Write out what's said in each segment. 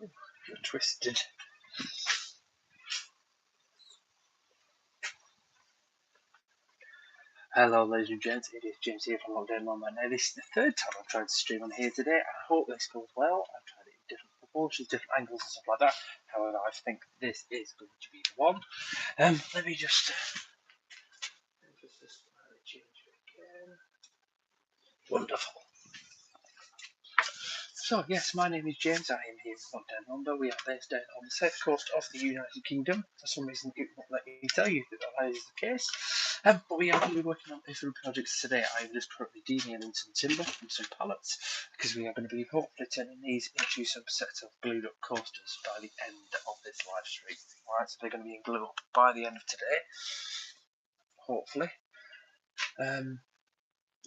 You're twisted. Hello, ladies and gents. It is James here from Lockdown Mama. Now, this is the third time I've tried to stream on here today. I hope this goes well. I've tried it in different proportions, different angles, and stuff like that. However, I think this is going to be the one. Let me just change it again. Wonderful. So, yes, my name is James. I am here with Lockdown Lumber. We are based down on the south coast of the United Kingdom. For some reason, it won't let me tell you that is the case. But we are going to be working on different projects today. I am just currently detailing some timber and some pallets because we are going to be hopefully turning these into some sets of glued up coasters by the end of this live stream. Alright, so they're going to be in glue up by the end of today, hopefully.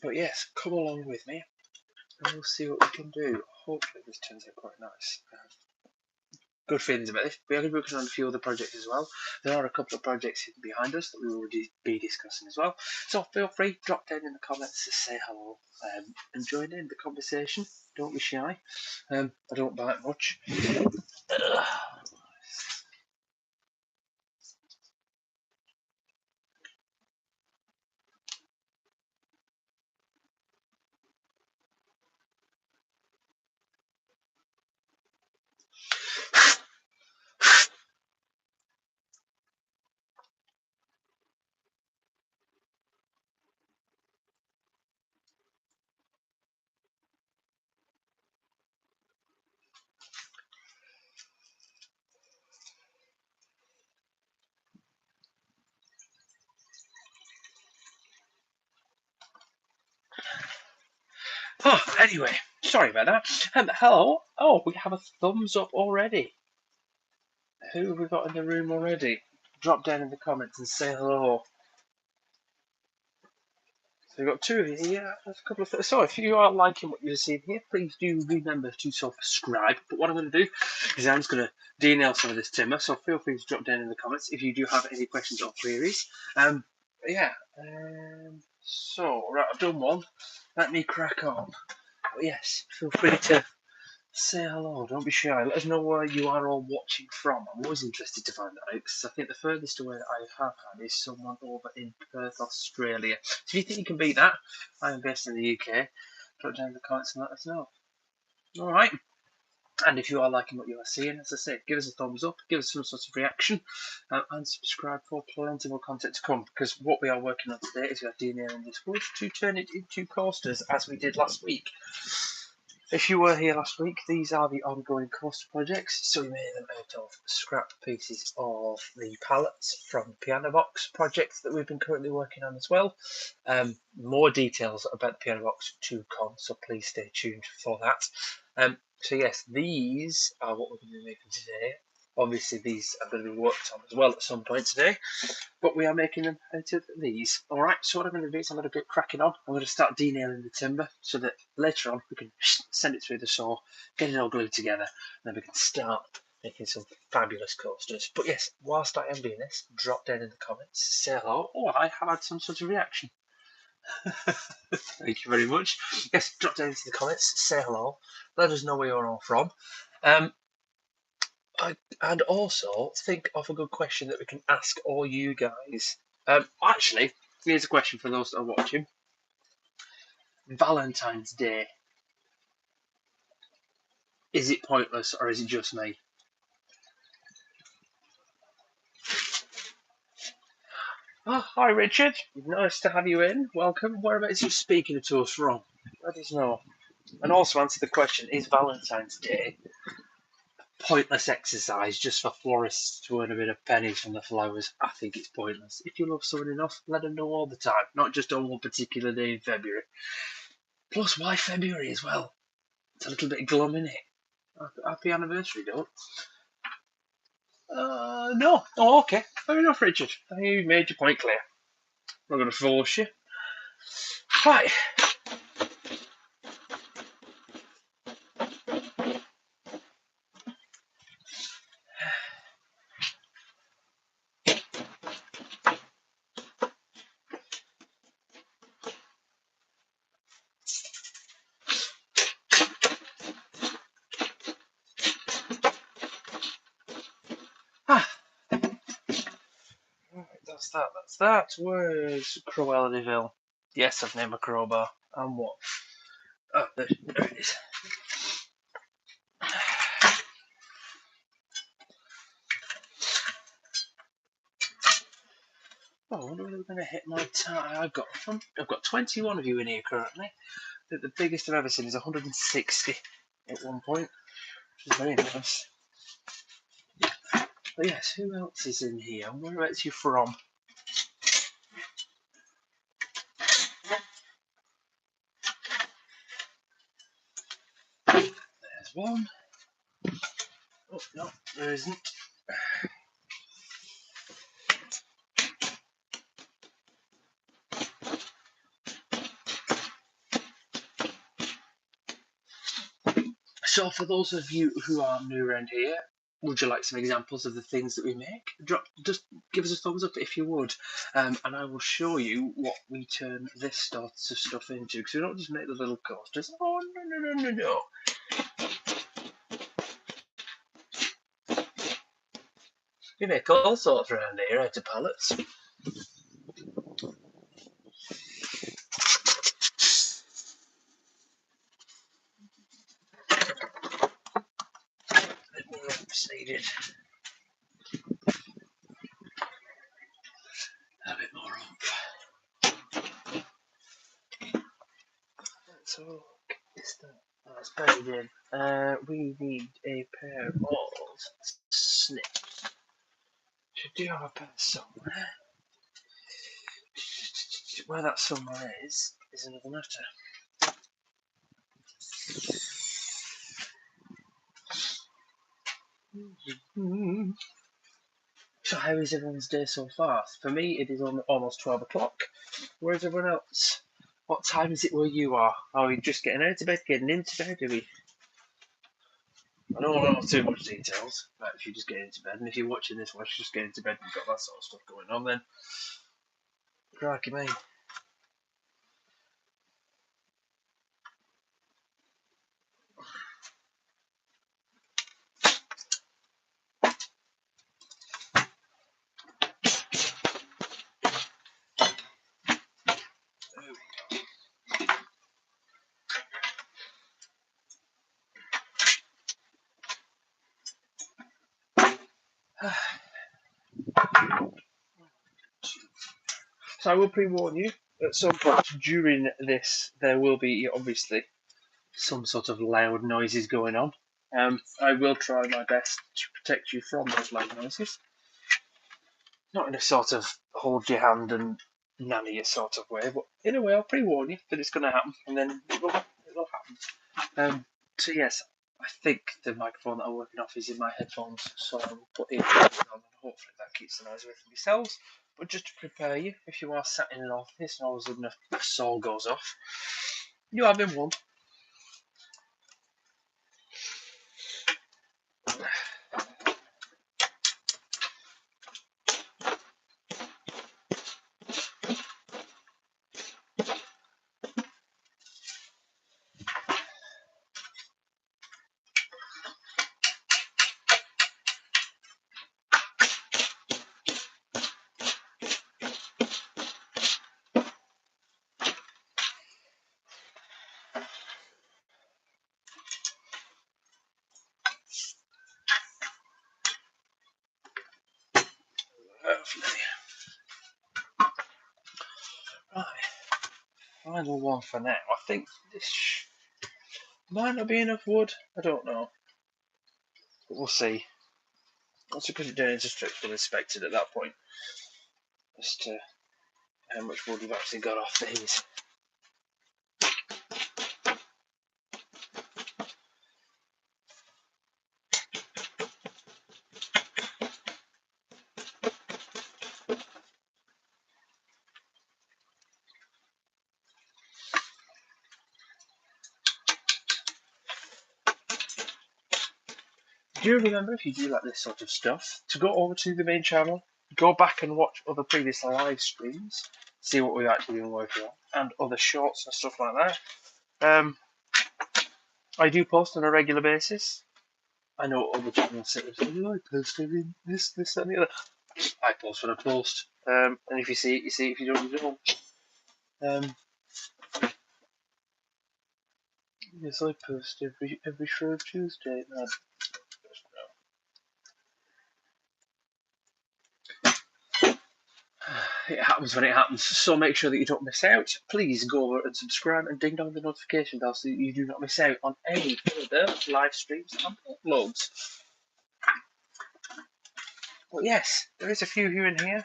But yes, come along with me and we'll see what we can do. Hopefully this turns out quite nice. Good feelings about this. We are going to be working on a few other projects as well. There are a couple of projects behind us that we will be discussing as well. So feel free, drop down in the comments to say hello and join in the conversation. Don't be shy. I don't bite much. Oh, anyway, sorry about that. Hello. Oh, we have a thumbs up already. Who have we got in the room already? Drop down in the comments and say hello. So we've got two here. There's a couple of. So if you are liking what you're seeing here, please do remember to subscribe. But what I'm going to do is I'm just going to denail some of this timber. So feel free to drop down in the comments if you do have any questions or queries. So right, I've done one. Let me crack on. But yes, feel free to say hello. Don't be shy. Let us know where you are all watching from. I'm always interested to find out because I think the furthest away I have had is someone over in Perth, Australia. So if you think you can beat that, I am based in the UK. Drop down in the comments and let us know. All right. And if you are liking what you are seeing, as I say, give us a thumbs up, give us some sort of reaction, and subscribe for plenty more content to come. Because what we are working on today is we are denailing this wood to turn it into coasters, as we did last week. If you were here last week, these are the ongoing coaster projects. So we made them out of scrap pieces of the pallets from the piano box project that we've been currently working on as well. More details about the piano box to come, so please stay tuned for that. So yes, these are what we're going to be making today. Obviously, these are going to be worked on as well at some point today, but we are making them out of these. All right, so what I'm going to do is I'm going to get cracking on. I'm going to start denailing the timber so that later on we can send it through the saw, get it all glued together, and then we can start making some fabulous coasters. But yes, whilst I am doing this, drop down in the comments, say hello, or I have had some sort of reaction. Thank you very much. Yes, drop down into the comments, say hello, let us know where you're all from. And also think of a good question that we can ask all you guys. Actually, here's a question for those that are watching. Valentine's Day. Is it pointless or is it just me? Oh, hi Richard. Nice to have you in. Welcome. Whereabouts are you speaking to us from? Let us know. And also answer the question, is Valentine's Day pointless exercise just for florists to earn a bit of pennies from the flowers? I think it's pointless. If you love someone enough, let them know all the time, not just on one particular day in February. Plus, why February as well? It's a little bit glum, innit? Happy anniversary, don't? No. Oh, okay. Fair enough, Richard. You made your point clear. I'm not going to force you. Right. That's that. Where's Cruella de Vil? Yes, I've named a crowbar. And what? Oh, there it is. Oh, I wonder whether we're going to hit my target. I've got 21 of you in here currently. The biggest I've ever seen is 160 at one point, which is very nice. But yes, who else is in here? Where else are you from? There's one. Oh, no, there isn't. So, for those of you who are new around here, would you like some examples of the things that we make? Just give us a thumbs up if you would, and I will show you what we turn this sort of stuff into. Because we don't just make the little coasters. Oh no! We make all sorts around here out of pallets. A bit more room's needed. A bit more room. So, is that? That's buried in. We need a pair of snips. Should do have a pair somewhere. Where that somewhere is another matter. So how is everyone's day so far? For me, it is almost 12 o'clock. Where's everyone else? What time is it where you are? Are we just getting out of bed, getting into bed? I don't want to know too much details, but if you just get into bed, and if you're watching this watch, just get into bed and you've got that sort of stuff going on, then crikey me. So I will pre-warn you, at some point during this, there will be obviously some sort of loud noises going on. I will try my best to protect you from those loud noises. Not in a sort of hold your hand and nanny you sort of way, but in a way I'll pre-warn you that it's going to happen, and then it'll happen. So yes, I think the microphone that I'm working off is in my headphones, so I'll put it on, and hopefully that keeps the noise away from yourselves. But just to prepare you, if you are sat in an office and all of a sudden a saw goes off, you have been warned. Right, final one for now. I think this might not be enough wood. I don't know, but we'll see. Once we put it down into strips, we'll inspect it at that point as to how much wood we've actually got off these. Do remember, if you do like this sort of stuff, to go over to the main channel, go back and watch other previous live streams, see what we've actually been working on, and other shorts and stuff like that. I do post on a regular basis. I know other channels say, I post every this, and the other. I post when I post. And if you see it, you see it. If you don't, you don't. Yes, I post every Shrove Tuesday. No. It happens when it happens, so make sure that you don't miss out. Please go over and subscribe and ding dong the notification bell so that you do not miss out on any further live streams and uploads. But yes, there is a few here and here.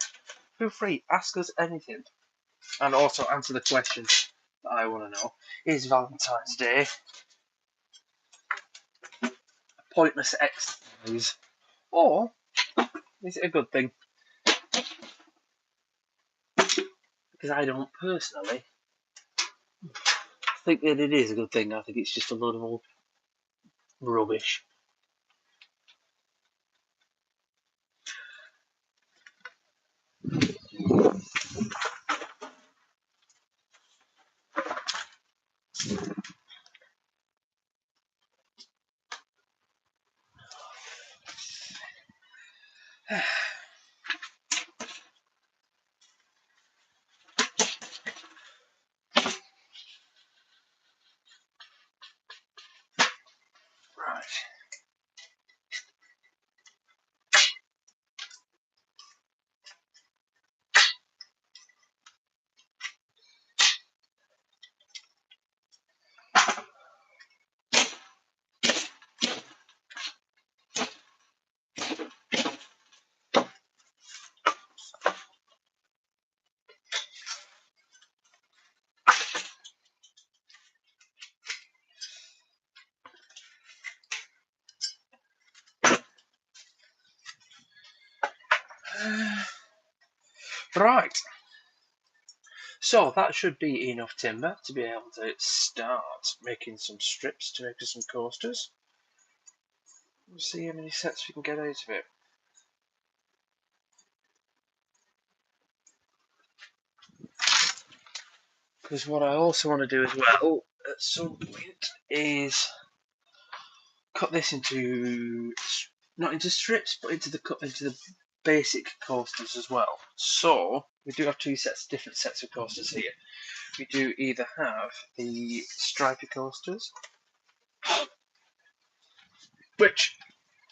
Feel free, ask us anything. And also answer the questions that I want to know. Is Valentine's Day a pointless exercise? Or is it a good thing? Because I don't personally think that it is a good thing. I think it's just a load of old rubbish. Right. Right. So that should be enough timber to be able to start making some strips to make some coasters. We'll see how many sets we can get out of it. Because what I also want to do as well at some point is cut this into, not into strips, but into the basic coasters as well. So we do have different sets of coasters here. We do either have the stripy coasters, which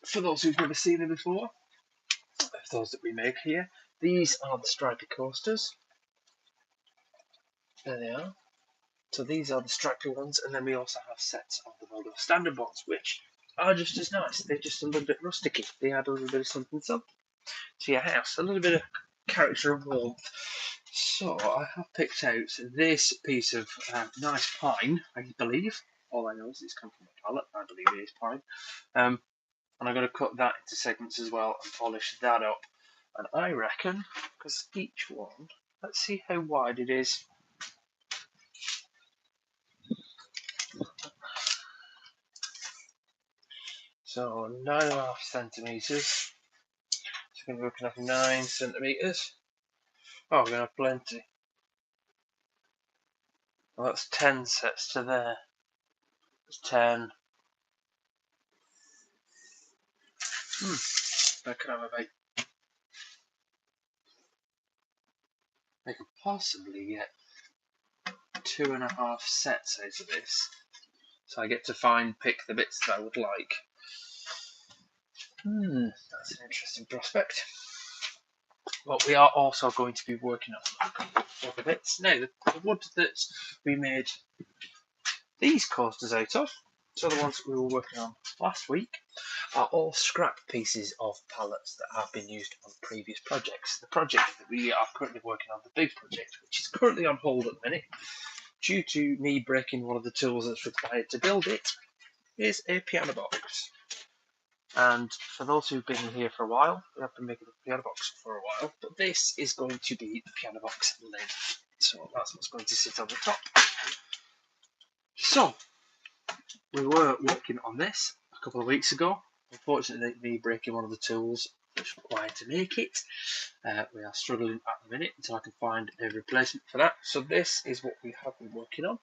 for those who've never seen them before, those that we make here, these are the stripy coasters. There they are. So these are the stripy ones, and then we also have sets of the Volvo standard ones, which are just as nice. They're just a little bit rusticy. They add a little bit of something to your house, a little bit of character and warmth. So I have picked out this piece of nice pine, I believe. All I know is it's come from a pallet. I believe it is pine. And I'm going to cut that into segments as well and polish that up. And I reckon, because each one, let's see how wide it is. So 9.5 centimetres. So we're going to be looking at 9 centimetres. Oh, we're going to have plenty. Well, that's 10 sets to there. That's 10. I could have about. I could possibly get 2.5 sets out of this. So I get to pick the bits that I would like. That's an interesting prospect. But we are also going to be working on a couple of other bits. Now, the wood that we made these coasters out of, so the ones that we were working on last week, are all scrap pieces of pallets that have been used on previous projects. The project that we are currently working on, the big project, which is currently on hold at the minute, due to me breaking one of the tools that's required to build it, is a piano box. And for those who've been here for a while, we have been making a piano box for a while, but this is going to be the piano box lid. So that's what's going to sit on the top. So, we were working on this a couple of weeks ago. Unfortunately, me breaking one of the tools that's required to make it. We are struggling at the minute until I can find a replacement for that. So this is what we have been working on.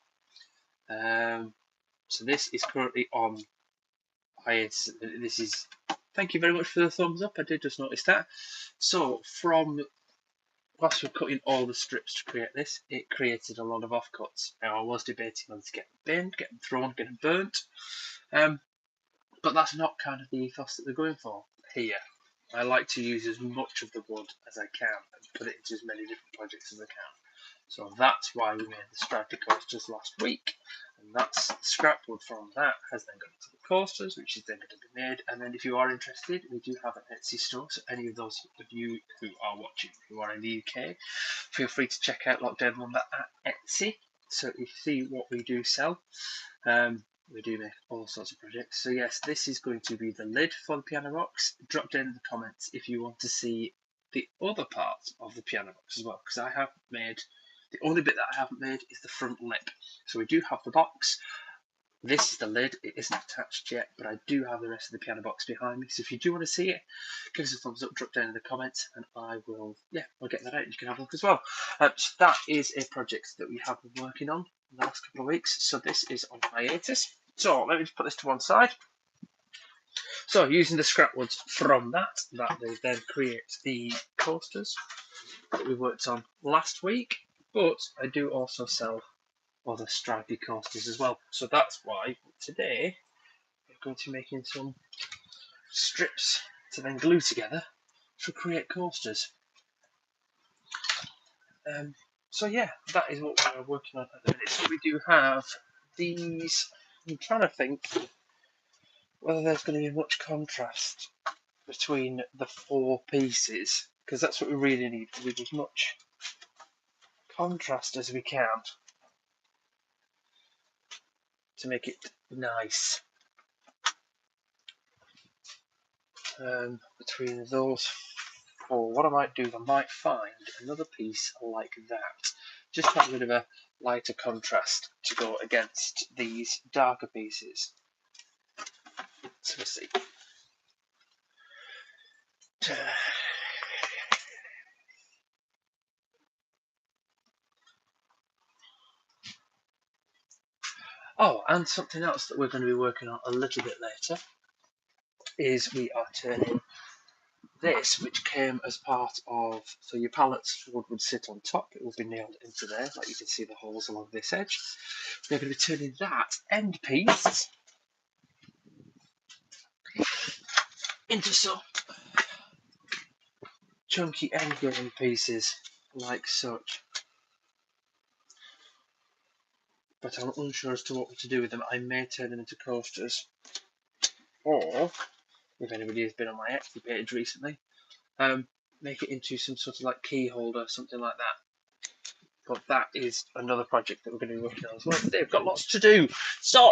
So this is currently on hiatus. This is. Thank you very much for the thumbs up. I did just notice that. So from whilst we're cutting all the strips to create this, it created a lot of offcuts. Now I was debating whether to get them binned, get them thrown, get them burnt, but that's not kind of the ethos that we're going for here. I like to use as much of the wood as I can and put it into as many different projects as I can. So that's why we made the stripy coasters last week, and that's the scrap wood from that has then gone into the coasters, which is then going to be made. And then if you are interested, we do have an Etsy store, so any of those of you who are watching who are in the UK, feel free to check out Lockdown Lumber at Etsy, so you see what we do sell. We do make all sorts of projects. So yes, this is going to be the lid for the piano box. Drop down in the comments if you want to see the other part of the piano box as well, because I have made, the only bit that I haven't made is the front lip. So we do have the box. This is the lid. It isn't attached yet, but I do have the rest of the piano box behind me. So if you do want to see it, give us a thumbs up, drop down in the comments, and I will, we'll get that out. You can have a look as well. So that is a project that we have been working on in the last couple of weeks. So this is on hiatus. So let me just put this to one side. So using the scrap woods from that will then create the coasters that we worked on last week. But I do also sell other stripy coasters as well. So that's why today we're going to be making some strips to then glue together to create coasters. So yeah, that is what we're working on at the minute. So we do have these. I'm trying to think whether there's going to be much contrast between the four pieces, because that's what we really need. We need as much contrast as we can to make it nice. Between those four, what I might do is I might find another piece like that, just to have a bit of a lighter contrast to go against these darker pieces. So we'll see. Oh, and something else that we're going to be working on a little bit later is we are turning this, which came as part of, so your pallets would sit on top, it will be nailed into there, like you can see the holes along this edge. We're going to be turning that end piece into some chunky end grain pieces, like such. But I'm unsure as to what to do with them. I may turn them into coasters, or, if anybody has been on my Etsy page recently, make it into some sort of like key holder, something like that. But that is another project that we're going to be working on as well. They've got lots to do. So,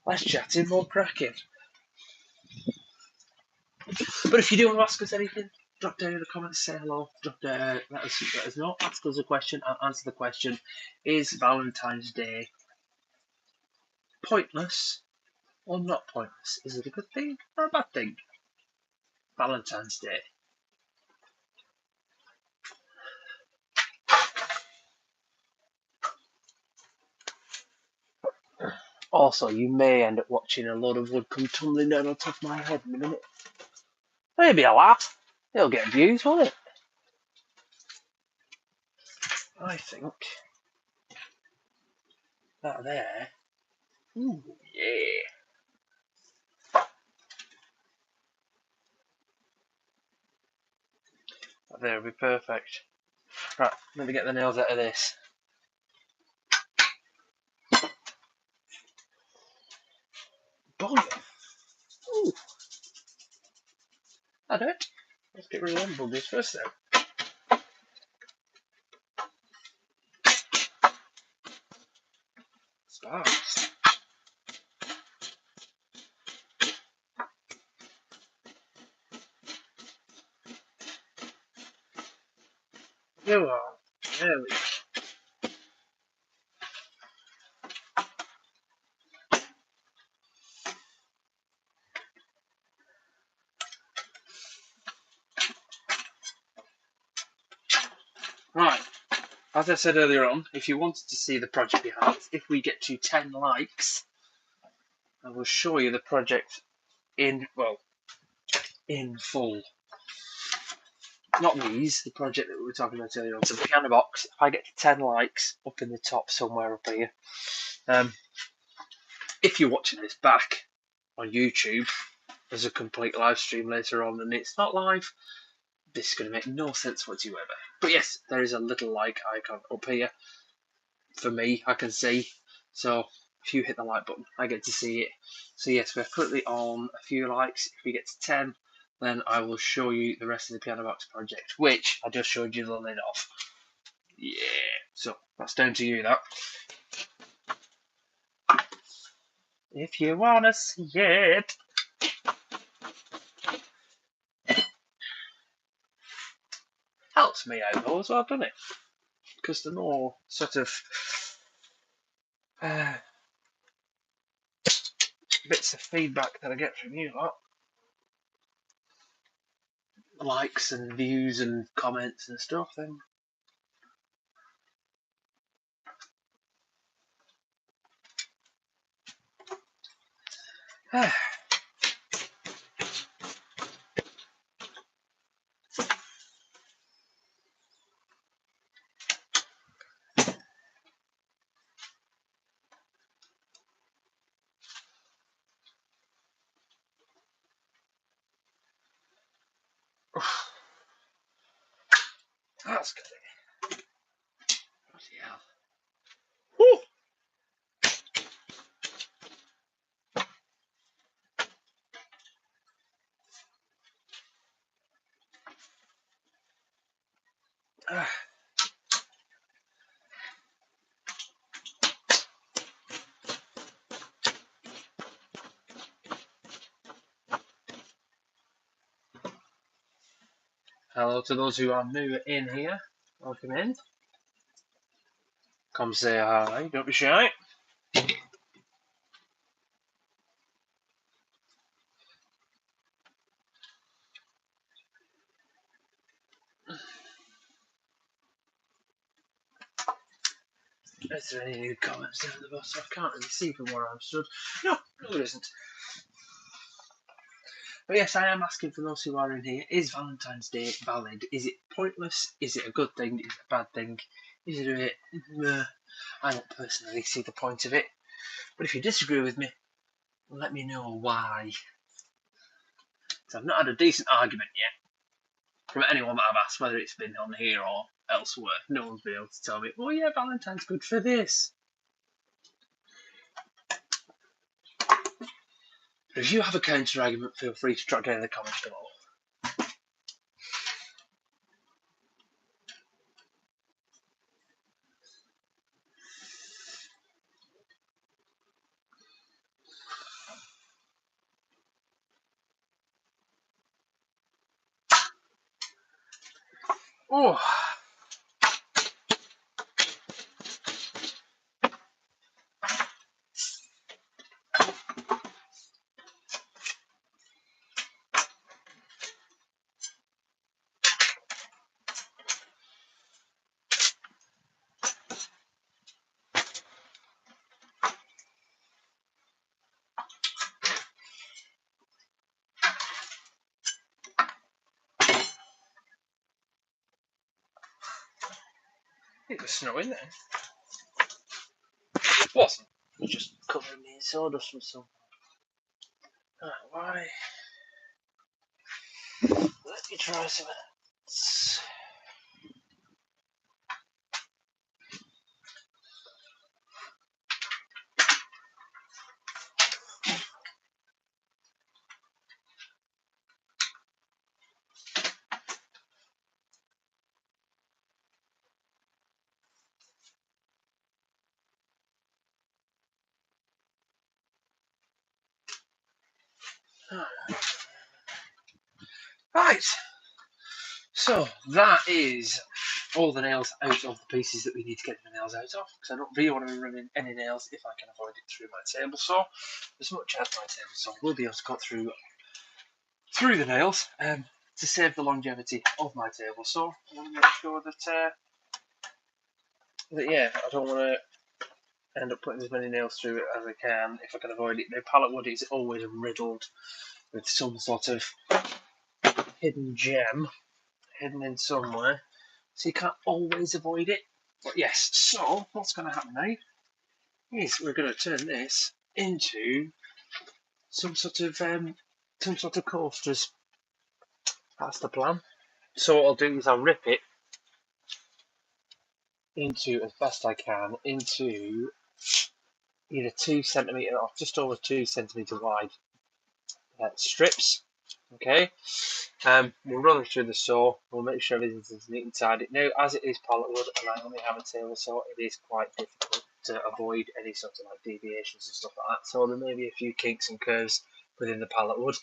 less chatting, more cracking. But if you do want to ask us anything, drop down in the comments, say hello, let us know, ask us a question, and answer the question: is Valentine's Day pointless or not pointless? Is it a good thing or a bad thing? Valentine's Day. Also, you may end up watching a load of wood come tumbling down on top of my head in a minute. Maybe a laugh. It'll get views, won't it? I think that there. Ooh, yeah. That there will be perfect. Right, let me get the nails out of this. Boy. Ooh. I don't. Let's get rid of them buggies first then. Sparks. You are. There we go. Right, as I said earlier on, if you wanted to see the project behind it, if we get to 10 likes, I will show you the project in full. not these, the project that we were talking about earlier on. So the piano box, if I get to 10 likes up in the top somewhere up here, if you're watching this back on YouTube as a complete live stream later on and it's not live, this is going to make no sense whatsoever. But yes, there is a little like icon up here for me, I can see. So if you hit the like button, I get to see it. So yes, we're currently on a few likes. If we get to 10, then I will show you the rest of the piano box project, which I just showed you the lid of. Yeah, so that's down to you, that. If you want to see it. Helps me out though as well, doesn't it? Because the more sort of bits of feedback that I get from you lot, likes and views and comments and stuff, then that's good. Bloody hell. Woo! Hello to those who are new in here. Welcome in. Come say hi, don't be shy. Is there any new comments down at the bottom? I can't really see from where I'm stood. No, there isn't. But yes, I am asking for those who are in here, is Valentine's Day valid? Is it pointless? Is it a good thing? Is it a bad thing? Is it a bit... I don't personally see the point of it. But if you disagree with me, let me know why. So I've not had a decent argument yet from anyone that I've asked, whether it's been on here or elsewhere. No one's been able to tell me, well, yeah, Valentine's good for this. But if you have a counter argument, feel free to drop down in the comments below. Oh. It was snowing then. It wasn't. It was just covering me in sawdust from somewhere. Why? Let me try some of that. Right, so that is all the nails out of the pieces that we need to get the nails out of, because I don't really want to be running any nails if I can avoid it through my table saw. As much as my table saw will be able to cut through the nails, to save the longevity of my table saw, I want to make sure that yeah, I don't want to end up putting as many nails through it as I can if I can avoid it. The pallet wood is always riddled with some sort of hidden gem, hidden in somewhere, so you can't always avoid it. But yes, so what's going to happen now is we're going to turn this into some sort of coasters. That's the plan. So what I'll do is I'll rip it into, as best I can, into either 2 centimetre or just over 2 centimetre wide strips. Okay, we'll run them through the saw. We'll make sure everything's as neat and tidy. Now, as it is pallet wood and I only have a table saw, it is quite difficult to avoid any sort of like deviations and stuff like that. So there may be a few kinks and curves within the pallet wood,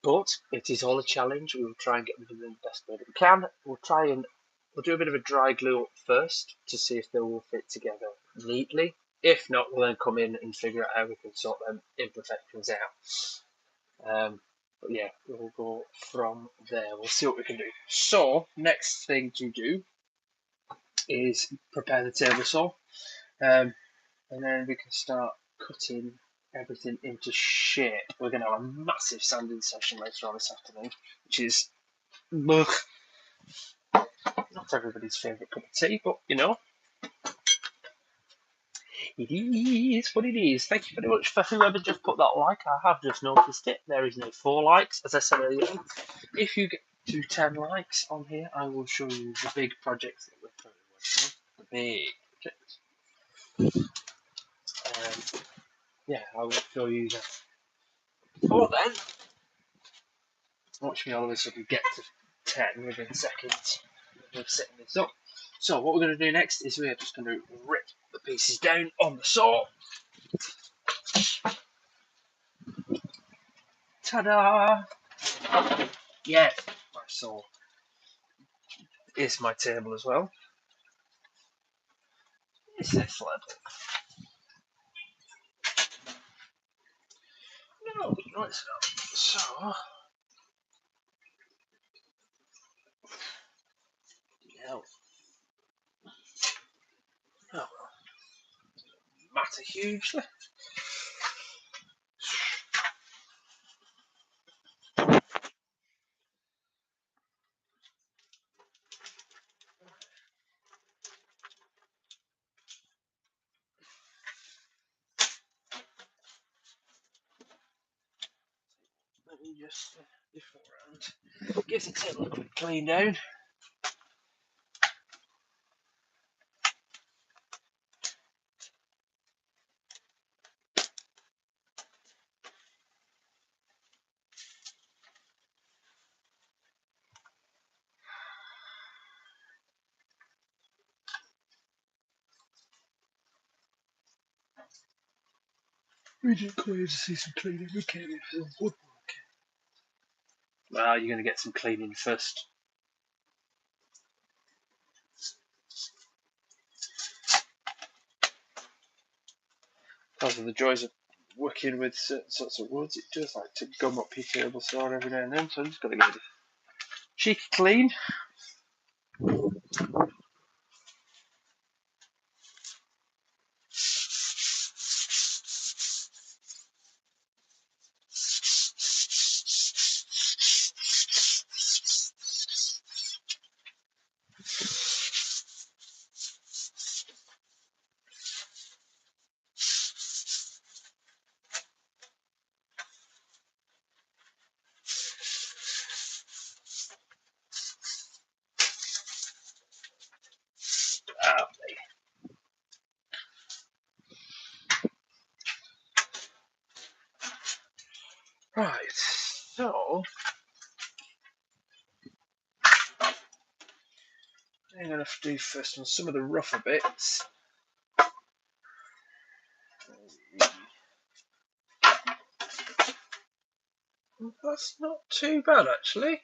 but it is all a challenge. We will try and get them in the best way that we can. We'll do a bit of a dry glue up first to see if they will fit together neatly. If not, we'll then come in and figure out how we can sort them imperfections out. But yeah, we'll go from there. We'll see what we can do. So, next thing to do is prepare the table saw, and then we can start cutting everything into shape. We're going to have a massive sanding session later on this afternoon, which is not everybody's favourite cup of tea, but you know, it is what it is. Thank you very much for whoever just put that like. I have just noticed it. There is no 4 likes, as I said earlier. If you get to 10 likes on here, I will show you the big projects that we're currently working on. The big projects. Yeah, I will show you that. Before then, watch me all of a sudden get to 10 within seconds of setting this up. So what we're going to do next is we're just going to rip the pieces down on the saw. Ta-da! Yes, my saw is my table as well. It's this level. No, it's not. So, no, well, matter hugely. Let me just beforehand gives the table a quick clean down. We just clear to see some cleaning. We can't do some woodworking. Well, you're going to get some cleaning first. Because of the joys of working with certain sorts of woods, it does like to gum up your table saw every now and then, so I'm just going to give it a cheeky clean. Right, so I'm going to do first on some of the rougher bits. That's not too bad actually.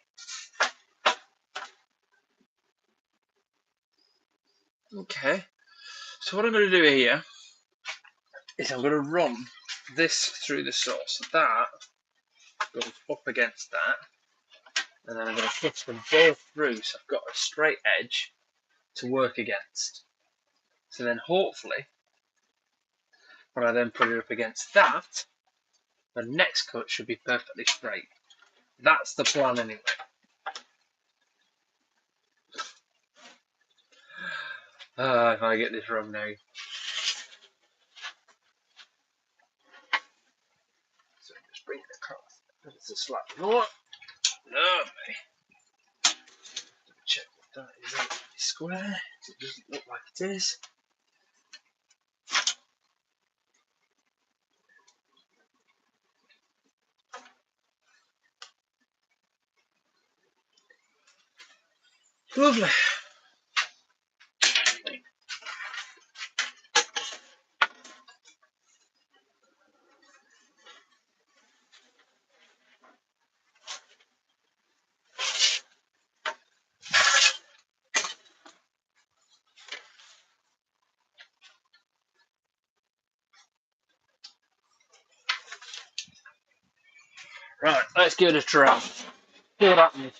Okay, so what I'm going to do here is I'm going to run this through the saw, so that goes up against that, and then I'm going to hit them both through so I've got a straight edge to work against. So then hopefully, when I then put it up against that, the next cut should be perfectly straight. That's the plan anyway. If I get this wrong now. So just bring it across. It's a slightly more. Lovely. Check what that is. Square. It doesn't look like it is. Lovely. Right, let's give it a try. See what happens.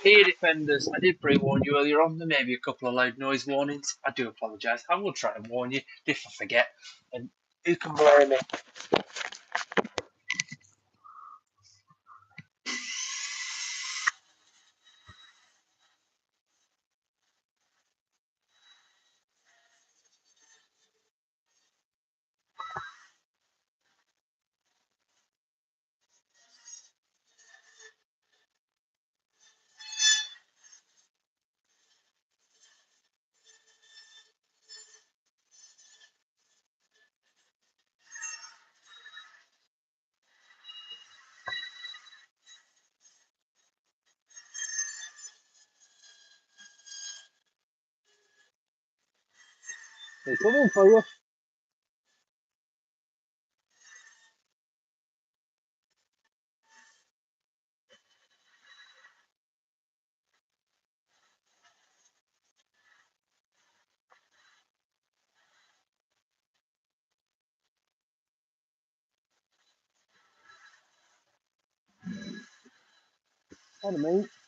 Ear defenders, I did pre-warn you earlier on. There may be a couple of loud noise warnings. I do apologise. I will try and warn you if I forget. And who can blame me? They're coming for you. Pardon me.